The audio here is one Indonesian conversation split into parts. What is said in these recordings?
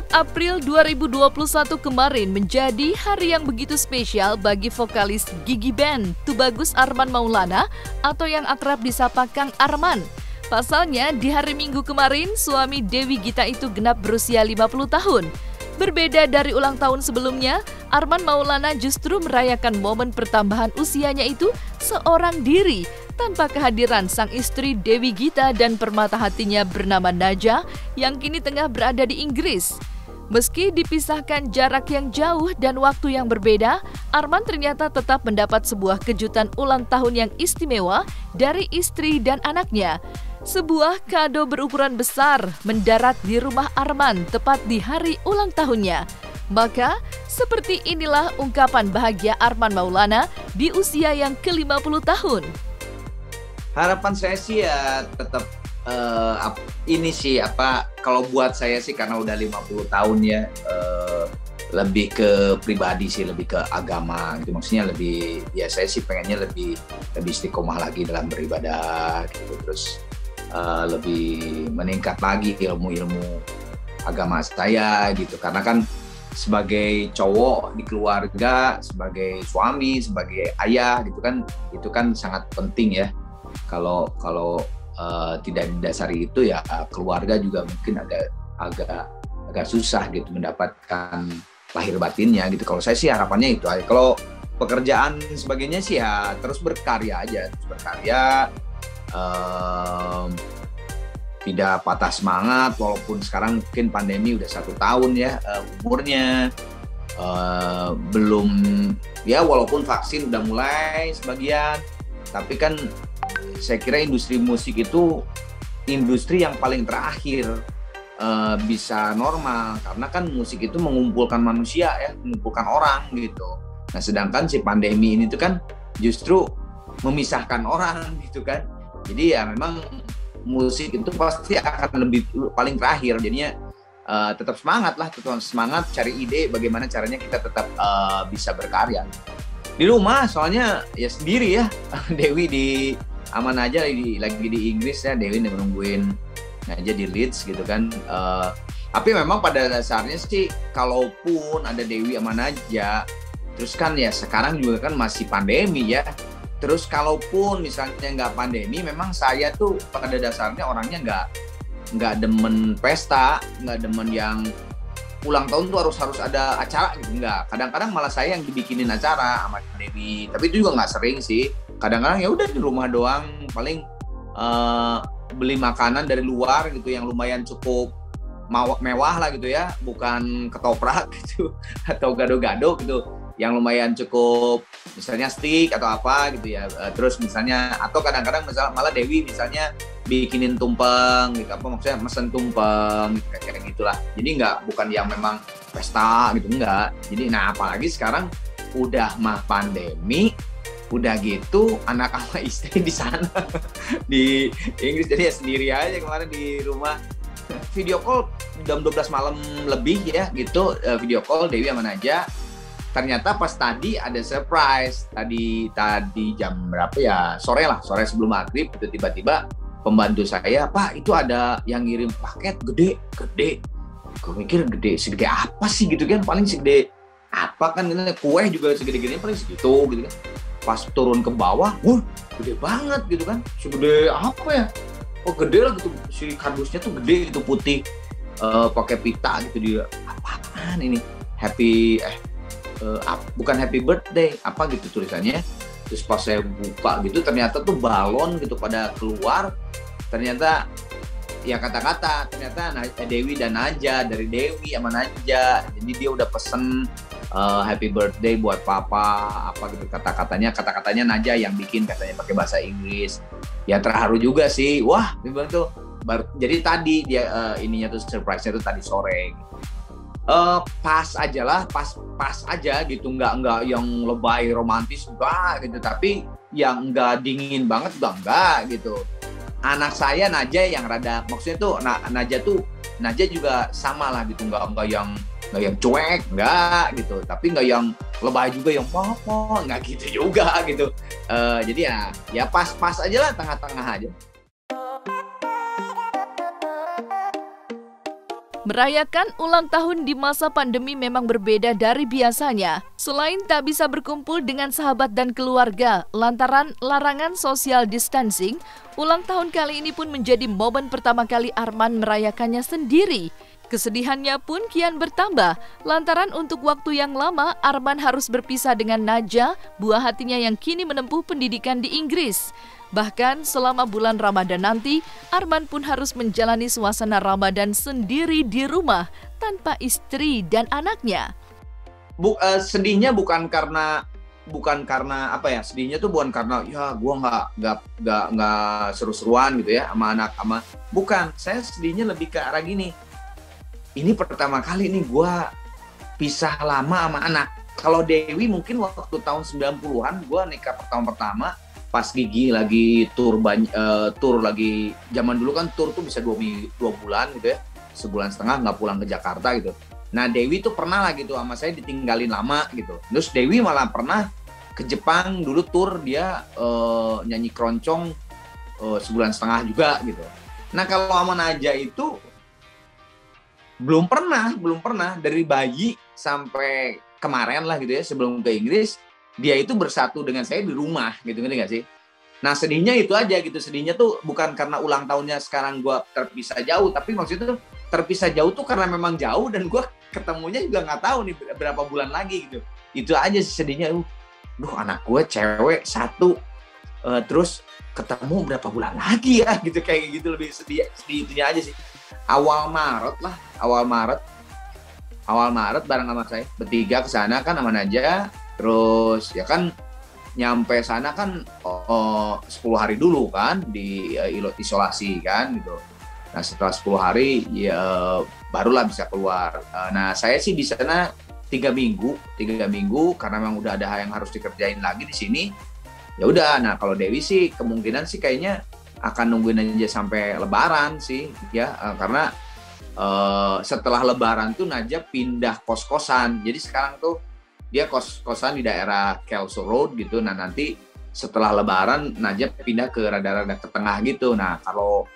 4 April 2021 kemarin menjadi hari yang begitu spesial bagi vokalis Gigi Band, Tubagus Arman Maulana atau yang akrab disapa Kang Arman. Pasalnya di hari Minggu kemarin suami Dewi Gita itu genap berusia 50 tahun. Berbeda dari ulang tahun sebelumnya, Arman Maulana justru merayakan momen pertambahan usianya itu seorang diri tanpa kehadiran sang istri Dewi Gita dan permata hatinya bernama Naja yang kini tengah berada di Inggris. Meski dipisahkan jarak yang jauh dan waktu yang berbeda, Arman ternyata tetap mendapat sebuah kejutan ulang tahun yang istimewa dari istri dan anaknya. Sebuah kado berukuran besar mendarat di rumah Arman tepat di hari ulang tahunnya. Maka, seperti inilah ungkapan bahagia Arman Maulana di usia yang ke-50 tahun. Harapan saya sih ya tetap kalau buat saya sih karena udah 50 tahun ya, lebih ke pribadi sih, lebih ke agama gitu. Maksudnya lebih, ya saya sih pengennya lebih istiqomah lagi dalam beribadah gitu. Terus lebih meningkat lagi ilmu agama saya gitu. Karena kan sebagai cowok di keluarga, sebagai suami, sebagai ayah gitu kan, itu kan sangat penting ya. Kalau tidak didasari itu ya keluarga juga mungkin agak susah gitu mendapatkan lahir batinnya gitu. Kalau saya sih harapannya itu aja. Kalau pekerjaan sebagainya sih ya terus berkarya aja, tidak patah semangat walaupun sekarang mungkin pandemi udah 1 tahun ya umurnya, belum ya, walaupun vaksin udah mulai sebagian, tapi kan saya kira industri musik itu industri yang paling terakhir bisa normal, karena kan musik itu mengumpulkan manusia ya, mengumpulkan orang gitu. Nah sedangkan si pandemi ini tuh kan justru memisahkan orang gitu kan. Jadi ya memang musik itu pasti akan paling terakhir. Jadinya tetap semangat, cari ide bagaimana caranya kita tetap bisa berkarya. Di rumah soalnya ya sendiri ya, Dewi aman aja lagi di Inggris ya, Dewi nungguin aja di Leeds gitu kan. Tapi memang pada dasarnya sih kalaupun ada Dewi aman aja, terus kan ya sekarang juga kan masih pandemi ya. Terus kalaupun misalnya nggak pandemi, memang saya tuh pada dasarnya orangnya nggak demen pesta, nggak demen yang ulang tahun tuh harus ada acara gitu, nggak. Kadang-kadang malah saya yang dibikinin acara sama Dewi, tapi itu juga nggak sering sih. Kadang-kadang ya udah di rumah doang, paling beli makanan dari luar gitu yang lumayan cukup mewah lah gitu ya, bukan ketoprak gitu atau gado-gado gitu, yang lumayan cukup, misalnya steak atau apa gitu ya. Terus misalnya, atau kadang-kadang malah Dewi misalnya bikinin tumpeng gitu, apa maksudnya mesen tumpeng gitu, kayak gitulah. Jadi bukan yang memang pesta gitu, enggak. Jadi apalagi sekarang udah mah pandemi, udah gitu anak sama istri di sana di Inggris, jadi ya sendiri aja kemarin di rumah. Video call jam 12 malam lebih ya gitu, video call Dewi sama Naja. Ternyata pas tadi ada surprise, tadi jam berapa ya, sore sebelum maghrib itu tiba-tiba pembantu saya, "Pak, itu ada yang ngirim paket gede." Gue mikir segede apa sih gitu kan, paling segede apa kan, kue juga segede-gedenya paling segitu gitu kan. Pas turun ke bawah, gede banget gitu kan, segede apa ya? Oh gede lah gitu, si kardusnya tuh gede gitu, putih, pakai pita gitu dia. Apaan ini? Bukan happy birthday, apa gitu tulisannya. Terus pas saya buka gitu, ternyata tuh balon gitu pada keluar. Ternyata ya kata-kata, ternyata Dewi dan Naja, dari Dewi sama Naja. Jadi dia udah pesen happy birthday buat papa, apa gitu kata-katanya Naja yang bikin, katanya pakai bahasa Inggris. Ya terharu juga sih. Wah, bilang tuh jadi tadi dia ininya tuh surprise-nya tuh tadi sore gitu. Pas aja gitu, nggak yang lebay romantis enggak gitu, tapi yang nggak dingin banget juga enggak gitu. Anak saya Naja yang rada, maksudnya tuh Naja juga sama lah gitu, nggak yang cuek, enggak gitu, tapi nggak yang lebay juga yang apa nggak gitu juga gitu. Jadi ya pas aja lah, tengah-tengah aja. Merayakan ulang tahun di masa pandemi memang berbeda dari biasanya. Selain tak bisa berkumpul dengan sahabat dan keluarga lantaran larangan social distancing, ulang tahun kali ini pun menjadi momen pertama kali Arman merayakannya sendiri. Kesedihannya pun kian bertambah lantaran untuk waktu yang lama Arman harus berpisah dengan Naja, buah hatinya yang kini menempuh pendidikan di Inggris. Bahkan selama bulan Ramadan nanti, Arman pun harus menjalani suasana Ramadan sendiri di rumah tanpa istri dan anaknya. Sedihnya bukan karena apa ya? Sedihnya tuh bukan karena ya gue nggak seru-seruan gitu ya sama anak bukan. Saya sedihnya lebih ke arah gini. Ini pertama kali nih gue pisah lama sama anak. Kalau Dewi mungkin waktu tahun 90-an gue nikah pertama pas Gigi lagi tur lagi zaman dulu kan tur tuh bisa 2 bulan gitu ya, sebulan setengah nggak pulang ke Jakarta gitu. Nah Dewi tuh pernah lah gitu sama saya ditinggalin lama gitu. Terus Dewi malah pernah ke Jepang dulu tur dia nyanyi keroncong sebulan setengah juga gitu. Nah kalau sama Naja itu belum pernah dari bayi sampai kemarin lah gitu ya sebelum ke Inggris. Dia itu bersatu dengan saya di rumah gitu, ngerti nggak sih? Nah sedihnya itu aja gitu, sedihnya tuh bukan karena ulang tahunnya sekarang gue terpisah jauh, tapi maksudnya tuh terpisah jauh tuh karena memang jauh dan gue ketemunya juga nggak tahu nih berapa bulan lagi gitu. Itu aja sih sedihnya, anak gue cewek satu, terus ketemu berapa bulan lagi ya gitu, kayak gitu, lebih sedih itunya aja sih. Awal Maret bareng sama saya bertiga ke sana kan sama Naja. Terus ya kan nyampe sana kan 10 hari dulu kan di isolasi kan gitu. Nah setelah 10 hari ya barulah bisa keluar. Nah saya sih di sana 3 minggu karena memang udah ada hal yang harus dikerjain lagi di sini. Ya udah, nah kalau Dewi sih kemungkinan sih kayaknya akan nungguin aja sampai Lebaran sih ya, karena setelah Lebaran tuh Naja pindah kos-kosan. Jadi sekarang tuh dia kos-kosan di daerah Kelso Road gitu. Nah nanti setelah Lebaran Naja pindah ke rada-rada ke tengah gitu. Nah kalau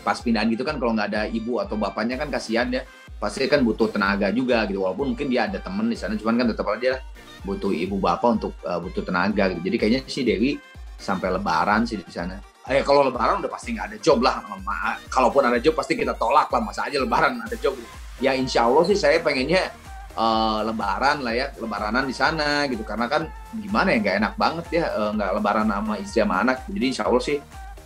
pas pindahan gitu kan kalau nggak ada ibu atau bapaknya kan kasihan ya. Pasti kan butuh tenaga juga gitu. Walaupun mungkin dia ada temen di sana, cuman kan tetap aja butuh ibu bapak untuk butuh tenaga gitu. Jadi kayaknya sih Dewi sampai Lebaran sih di sana. Kalau Lebaran udah pasti nggak ada job lah. Kalaupun ada job pasti kita tolak lah. Masa aja Lebaran ada job. Ya insya Allah sih saya pengennya Lebaran lah ya, Lebaranan di sana gitu. Karena kan gimana ya, nggak enak banget ya nggak Lebaran sama istri sama anak. Jadi insya Allah sih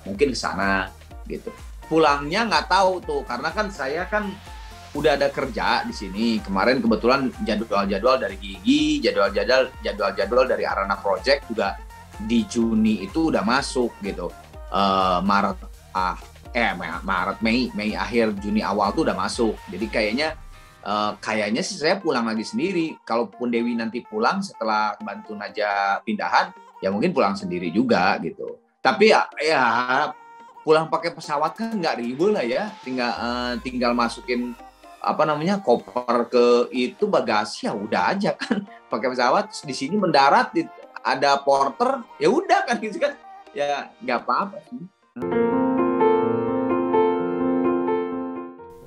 mungkin ke sana gitu. Pulangnya nggak tahu tuh, karena kan saya kan udah ada kerja di sini. Kemarin kebetulan jadwal-jadwal dari Gigi, jadwal-jadwal dari Arana Project juga di Juni itu udah masuk gitu. Mei akhir Juni awal tuh udah masuk. Jadi kayaknya sih saya pulang lagi sendiri. Kalaupun Dewi nanti pulang setelah bantu Naja pindahan, ya mungkin pulang sendiri juga gitu. Tapi ya pulang pakai pesawat kan nggak ribet lah ya. Tinggal masukin koper ke itu bagasi, ya udah aja kan pakai pesawat. Di sini mendarat ada porter, ya udah kan gitu kan. Ya nggak apa-apa sih.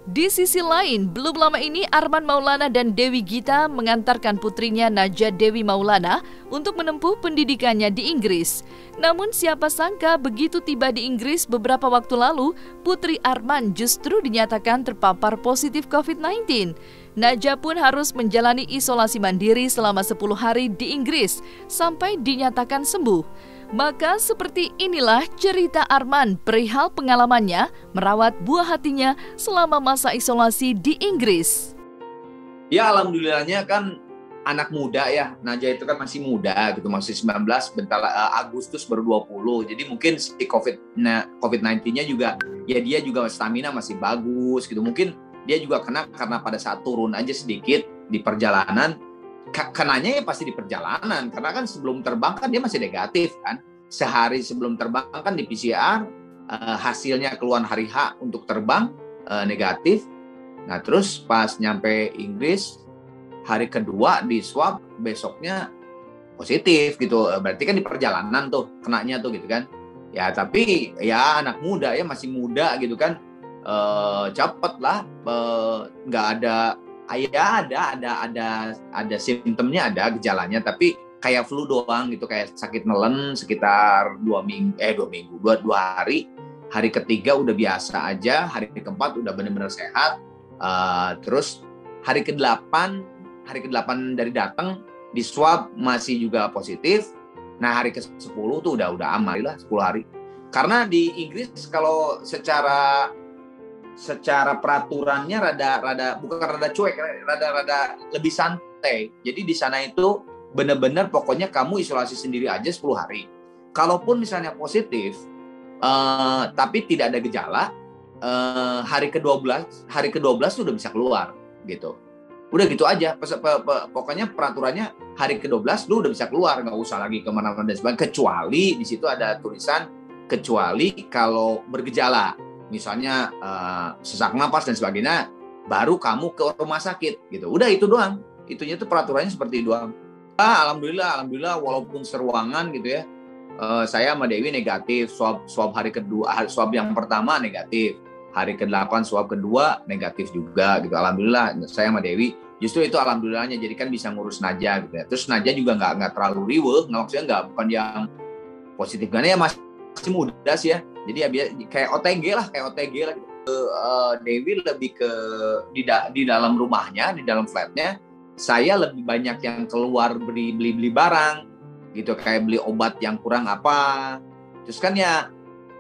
Di sisi lain, belum lama ini Arman Maulana dan Dewi Gita mengantarkan putrinya Naja Dewi Maulana untuk menempuh pendidikannya di Inggris. Namun siapa sangka begitu tiba di Inggris beberapa waktu lalu, putri Arman justru dinyatakan terpapar positif COVID-19. Naja pun harus menjalani isolasi mandiri selama 10 hari di Inggris sampai dinyatakan sembuh. Maka seperti inilah cerita Arman perihal pengalamannya merawat buah hatinya selama masa isolasi di Inggris. Ya alhamdulillahnya kan anak muda ya, Naja itu kan masih muda gitu, masih 19, bentar Agustus baru 20. Jadi mungkin si COVID-19-nya juga, ya dia juga stamina masih bagus gitu. Mungkin dia juga kena karena pada saat turun aja sedikit di perjalanan, kenanya ya pasti di perjalanan, karena kan sebelum terbang kan dia masih negatif kan. Sehari sebelum terbang kan di PCR, hasilnya keluar hari H untuk terbang negatif. Nah terus pas nyampe Inggris hari kedua di swab, besoknya positif gitu. Berarti kan di perjalanan tuh kenanya tuh gitu kan. Ya tapi ya anak muda ya, masih muda gitu kan. cepet lah, nggak ada, ya ada simptomnya, ada gejalanya, tapi kayak flu doang gitu, kayak sakit nelen sekitar 2 hari. Hari ketiga udah biasa aja, hari keempat udah benar-benar sehat. Terus hari ke-8 dari datang di swab masih juga positif. Nah hari ke-10 tuh udah aman lah, 10 hari. Karena di Inggris kalau secara peraturannya bukan rada cuek, rada lebih santai. Jadi di sana itu benar-benar pokoknya kamu isolasi sendiri aja 10 hari. Kalaupun misalnya positif, tapi tidak ada gejala, hari ke-12 tuh udah bisa keluar gitu. Udah gitu aja. Pokoknya peraturannya hari ke-12 lu udah bisa keluar, nggak usah lagi kemana-mana dan sebagainya. Kecuali di situ ada tulisan kecuali kalau bergejala. Misalnya sesak napas dan sebagainya, baru kamu ke rumah sakit gitu. Udah itu doang. Itunya tuh peraturannya seperti itu doang. Alhamdulillah walaupun seruangan gitu ya. Saya sama Dewi negatif, swab hari kedua, swab yang pertama negatif. Hari ke-8 swab kedua negatif juga gitu. Alhamdulillah saya sama Dewi justru itu alhamdulillahnya, jadi kan bisa ngurus Naja gitu ya. Terus Naja juga nggak terlalu riweuh, maksudnya bukan yang positif, karena ya masih muda sih ya. Jadi ya kayak OTG lah gitu. Dewi lebih ke di dalam rumahnya, di dalam flatnya. Saya lebih banyak yang keluar beli barang gitu, kayak beli obat yang kurang apa. Terus kan ya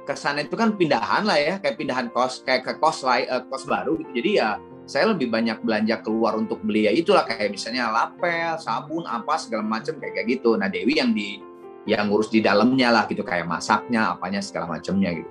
kesana itu kan pindahan lah ya, kayak pindahan kos, kayak ke kos baru gitu. Jadi ya saya lebih banyak belanja keluar untuk beli ya itulah, kayak misalnya lapel, sabun, apa segala macam kayak gitu. Nah Dewi yang ngurus di dalamnya lah gitu, kayak masaknya, apanya segala macamnya gitu.